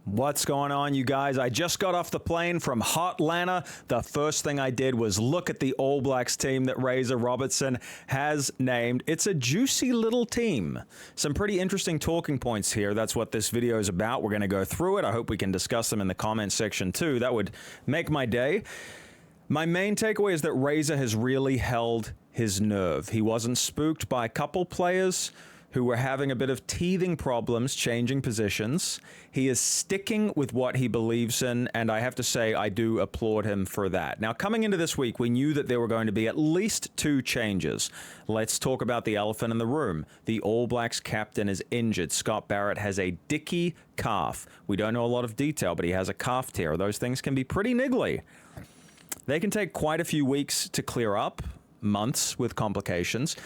What's going on, you guys? I just got off the plane from Hotlanta. The first thing I did was look at the All Blacks team that Razor Robertson has named. It's a juicy little team. Some pretty interesting talking points here. That's what this video is about. We're going to go through it. I hope we can discuss them in the comment section too. That would make my day. My main takeaway is that Razor has really held his nerve. He wasn't spooked by a couple players who were having a bit of teething problems changing positions. He is sticking with what he believes in, and I have to say I do applaud him for that. Now, coming into this week, we knew that there were going to be at least 2 changes. Let's talk about the elephant in the room. The All Blacks captain is injured. Scott Barrett has a dicky calf. We don't know a lot of detail, but he has a calf tear. Those things can be pretty niggly. They can take quite a few weeks to clear up, months with complications.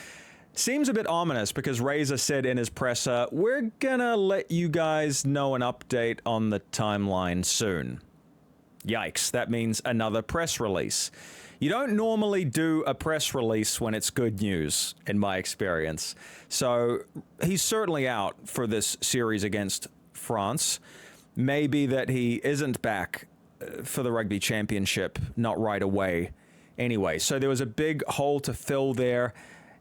Seems a bit ominous because Razor said in his presser, we're gonna let you guys know an update on the timeline soon. Yikes, that means another press release. You don't normally do a press release when it's good news, in my experience. So he's certainly out for this series against France. Maybe that he isn't back for the Rugby Championship, not right away. Anyway, so there was a big hole to fill there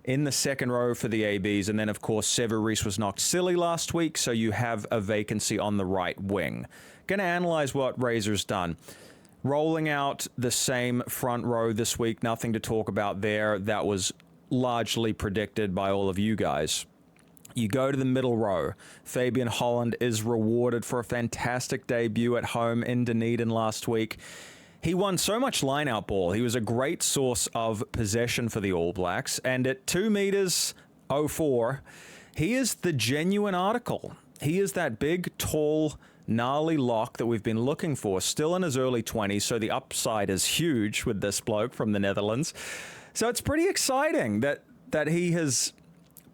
in the second row for the ABs, and then of course Savea was knocked silly last week, so you have a vacancy on the right wing. Going to analyze what Razor's done. Rolling out the same front row this week, nothing to talk about there. That was largely predicted by all of you guys. You go to the middle row. Fabian Holland is rewarded for a fantastic debut at home in Dunedin last week. He won so much line-out ball. He was a great source of possession for the All Blacks. And at 2 meters 04, he is the genuine article. He is that big, tall, gnarly lock that we've been looking for, still in his early 20s, so the upside is huge with this bloke from the Netherlands. So it's pretty exciting that he has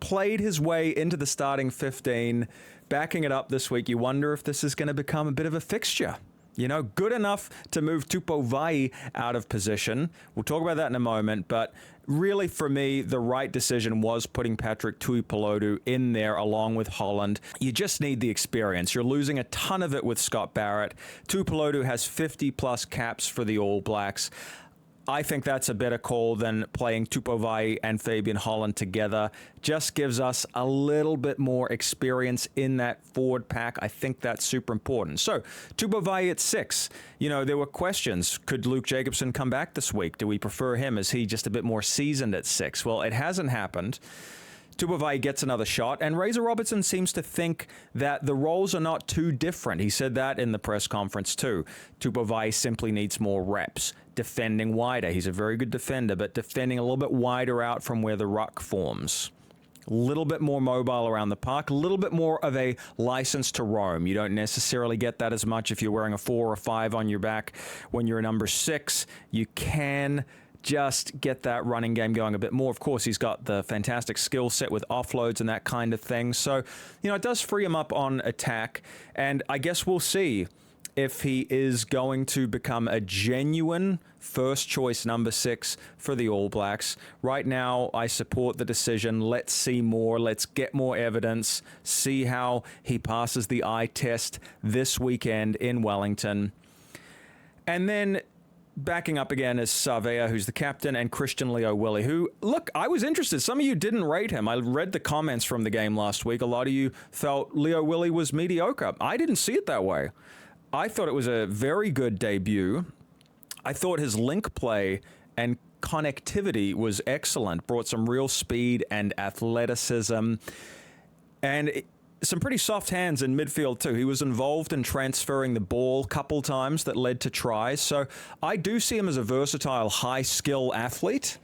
played his way into the starting 15, backing it up this week. You wonder if this is going to become a bit of a fixture. You know, good enough to move Tupou Vaa'i out of position. We'll talk about that in a moment, but really for me, the right decision was putting Patrick Tuipulotu in there along with Holland. You just need the experience. You're losing a ton of it with Scott Barrett. Tuipulotu has 50-plus caps for the All Blacks. I think that's a better call than playing Tupou Vaa'i and Fabian Holland together. Just gives us a little bit more experience in that forward pack. I think that's super important. So, Tupou Vaa'i at 6. You know, there were questions. Could Luke Jacobson come back this week? Do we prefer him? Is he just a bit more seasoned at 6? Well, it hasn't happened. Tupou Vaa'i gets another shot, and Razor Robertson seems to think that the roles are not too different. He said that in the press conference too. Tupou Vaa'i simply needs more reps, defending wider. He's a very good defender, but defending a little bit wider out from where the ruck forms. A little bit more mobile around the park, a little bit more of a license to roam. You don't necessarily get that as much if you're wearing a 4 or 5 on your back. When you're a number 6, you can just get that running game going a bit more. Of course, he's got the fantastic skill set with offloads and that kind of thing. So, you know, it does free him up on attack. And I guess we'll see if he is going to become a genuine first choice number 6 for the All Blacks. Right now, I support the decision. Let's see more. Let's get more evidence. See how he passes the eye test this weekend in Wellington. And then backing up again is Savea, who's the captain, and Christian Lio-Willie, who, look, I was interested. Some of you didn't rate him. I read the comments from the game last week. A lot of you felt Lio-Willie was mediocre. I didn't see it that way. I thought it was a very good debut. I thought his link play and connectivity was excellent, brought some real speed and athleticism, and some pretty soft hands in midfield too. He was involved in transferring the ball a couple times that led to tries. So I do see him as a versatile, high-skill athlete.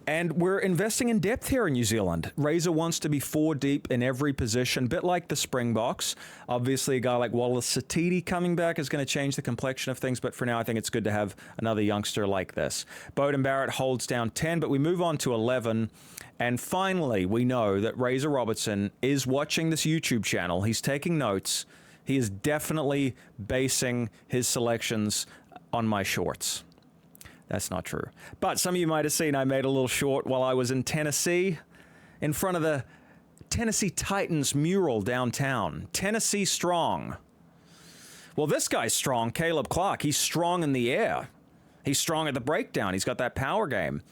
And we're investing in depth here in New Zealand. Razor wants to be 4 deep in every position, a bit like the Springboks. Obviously, a guy like Wallace Satiti coming back is going to change the complexion of things, but for now, I think it's good to have another youngster like this. Beauden Barrett holds down 10, but we move on to 11. And finally, we know that Razor Robertson is watching this YouTube channel. He's taking notes. He is definitely basing his selections on my shorts. That's not true. But some of you might have seen I made a little short while I was in Tennessee in front of the Tennessee Titans mural downtown. Tennessee strong. Well, this guy's strong, Caleb Clarke. He's strong in the air. He's strong at the breakdown. He's got that power game.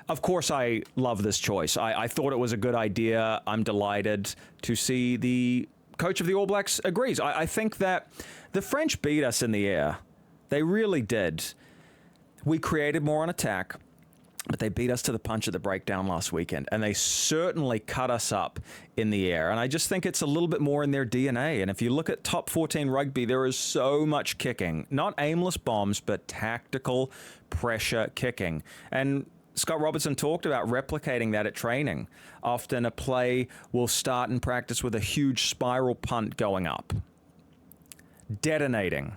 Of course, I love this choice. I thought it was a good idea. I'm delighted to see the coach of the All Blacks agrees. I think that the French beat us in the air. They really did. We created more on attack, but they beat us to the punch at the breakdown last weekend, and they certainly cut us up in the air. And I just think it's a little bit more in their DNA. And if you look at top 14 rugby, there is so much kicking. Not aimless bombs, but tactical pressure kicking. And Scott Robertson talked about replicating that at training. Often a play will start in practice with a huge spiral punt going up, detonating,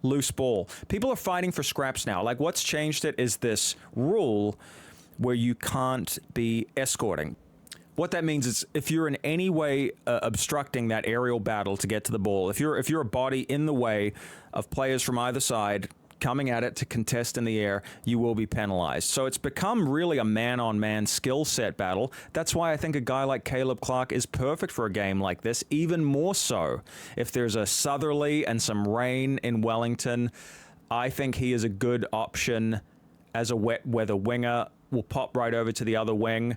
loose ball. People are fighting for scraps now. Like, what's changed it is this rule where you can't be escorting. What that means is if you're in any way obstructing that aerial battle to get to the ball, if you're a body in the way of players from either side coming at it to contest in the air, you will be penalized. So it's become really a man-on-man skill set battle. That's why I think a guy like Caleb Clarke is perfect for a game like this, even more so. If there's a southerly and some rain in Wellington, I think he is a good option as a wet weather winger. Will pop right over to the other wing.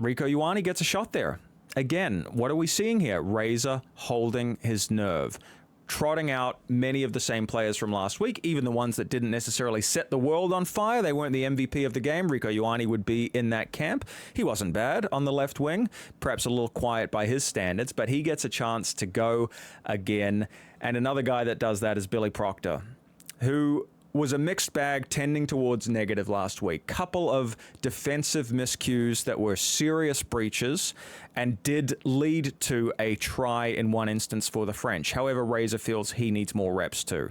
Reiko Ioane gets a shot there. Again, what are we seeing here? Razor holding his nerve, trotting out many of the same players from last week, even the ones that didn't necessarily set the world on fire. They weren't the MVP of the game. Reiko Ioane would be in that camp. He wasn't bad on the left wing, perhaps a little quiet by his standards, but he gets a chance to go again. And another guy that does that is Billy Proctor, who was a mixed bag tending towards negative last week. Couple of defensive miscues that were serious breaches and did lead to a try in one instance for the French. However, Razor feels he needs more reps too.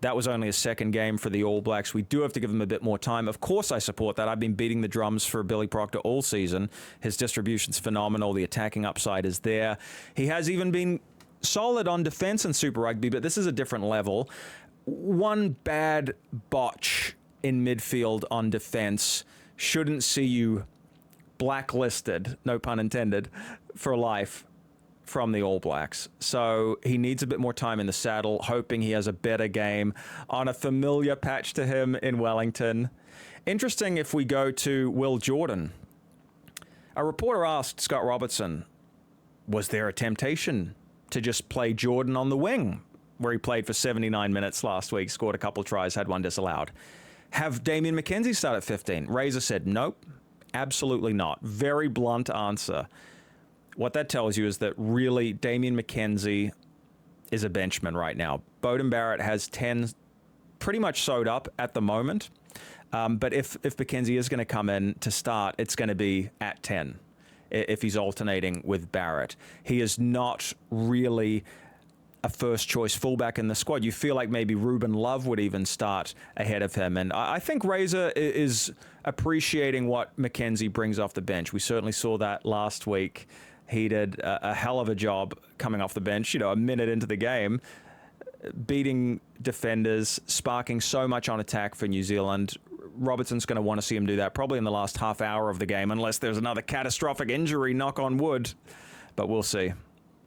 That was only a second game for the All Blacks. We do have to give him a bit more time. Of course, I support that. I've been beating the drums for Billy Proctor all season. His distribution's phenomenal. The attacking upside is there. He has even been solid on defense in Super Rugby, but this is a different level. One bad botch in midfield on defense shouldn't see you blacklisted, no pun intended, for life from the All Blacks. So he needs a bit more time in the saddle, hoping he has a better game on a familiar patch to him in Wellington. Interesting if we go to Will Jordan. A reporter asked Scott Robertson, was there a temptation to just play Jordan on the wing, where he played for 79 minutes last week, scored a couple tries, had one disallowed? Have Damian McKenzie start at 15? Razor said, nope, absolutely not. Very blunt answer. What that tells you is that really Damian McKenzie is a benchman right now. Beauden Barrett has 10 pretty much sewed up at the moment. But if McKenzie is going to come in to start, it's going to be at 10 if he's alternating with Barrett. He is not really a first-choice fullback in the squad. You feel like maybe Ruben Love would even start ahead of him. And I think Razor is appreciating what McKenzie brings off the bench. We certainly saw that last week. He did a hell of a job coming off the bench, a minute into the game, beating defenders, sparking so much on attack for New Zealand. Robertson's going to want to see him do that probably in the last half hour of the game, unless there's another catastrophic injury, knock on wood. But we'll see.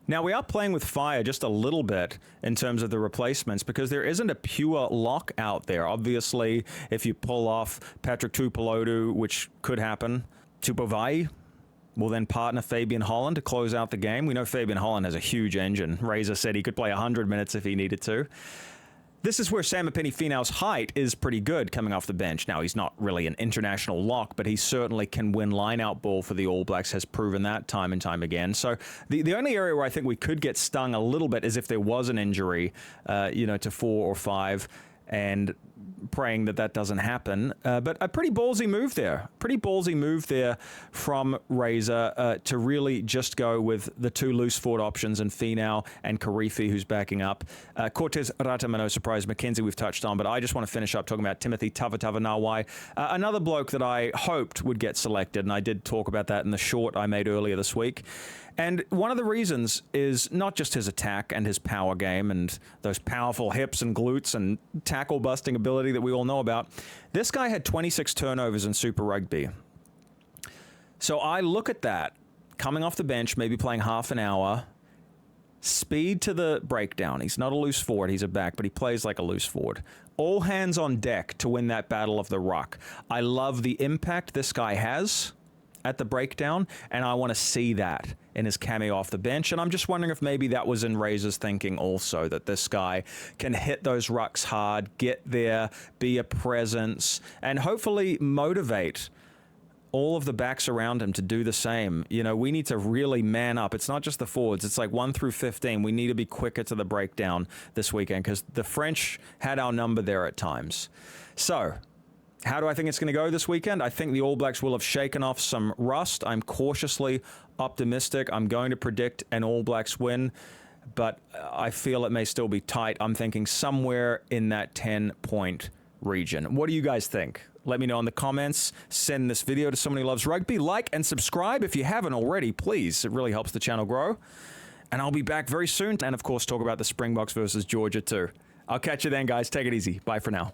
Now, we are playing with fire just a little bit in terms of the replacements because there isn't a pure lock out there. Obviously, if you pull off Patrick Tuipulotu, which could happen, Tupou Vaa'i will then partner Fabian Holland to close out the game. We know Fabian Holland has a huge engine. Razor said he could play 100 minutes if he needed to. This is where Samipeni Finau's height is pretty good coming off the bench. Now, he's not really an international lock, but he certainly can win line-out ball for the All Blacks, has proven that time and time again. So the only area where I think we could get stung a little bit is if there was an injury, to 4 or 5, and praying that doesn't happen. But a pretty ballsy move there. Pretty ballsy move there from Razor to really just go with the two loose forward options and Finau and Karifi, who's backing up. Cortez Ratama, no surprise. McKenzie we've touched on, but I just want to finish up talking about Timothy Tavatavanawai, another bloke that I hoped would get selected, and I did talk about that in the short I made earlier this week. And one of the reasons is not just his attack and his power game and those powerful hips and glutes and tackle busting ability that we all know about. This guy had 26 turnovers in Super Rugby. So I look at that, coming off the bench, maybe playing half an hour, Speed to the breakdown. He's not a loose forward. He's a back, but he plays like a loose forward. All hands on deck to win that battle of the ruck. I love the impact this guy has at the breakdown, and I want to see that in his cameo off the bench. And I'm just wondering if maybe that was in Razor's thinking also, that this guy can hit those rucks hard, get there, be a presence, and hopefully motivate all of the backs around him to do the same. You know, we need to really man up. It's not just the forwards. It's like 1 through 15. We need to be quicker to the breakdown this weekend because the French had our number there at times. So, how do I think it's going to go this weekend? I think the All Blacks will have shaken off some rust. I'm cautiously optimistic. I'm going to predict an All Blacks win, but I feel it may still be tight. I'm thinking somewhere in that 10-point region. What do you guys think? Let me know in the comments. Send this video to someone who loves rugby. Like and subscribe if you haven't already, please. It really helps the channel grow. And I'll be back very soon. And, of course, talk about the Springboks versus Georgia, too. I'll catch you then, guys. Take it easy. Bye for now.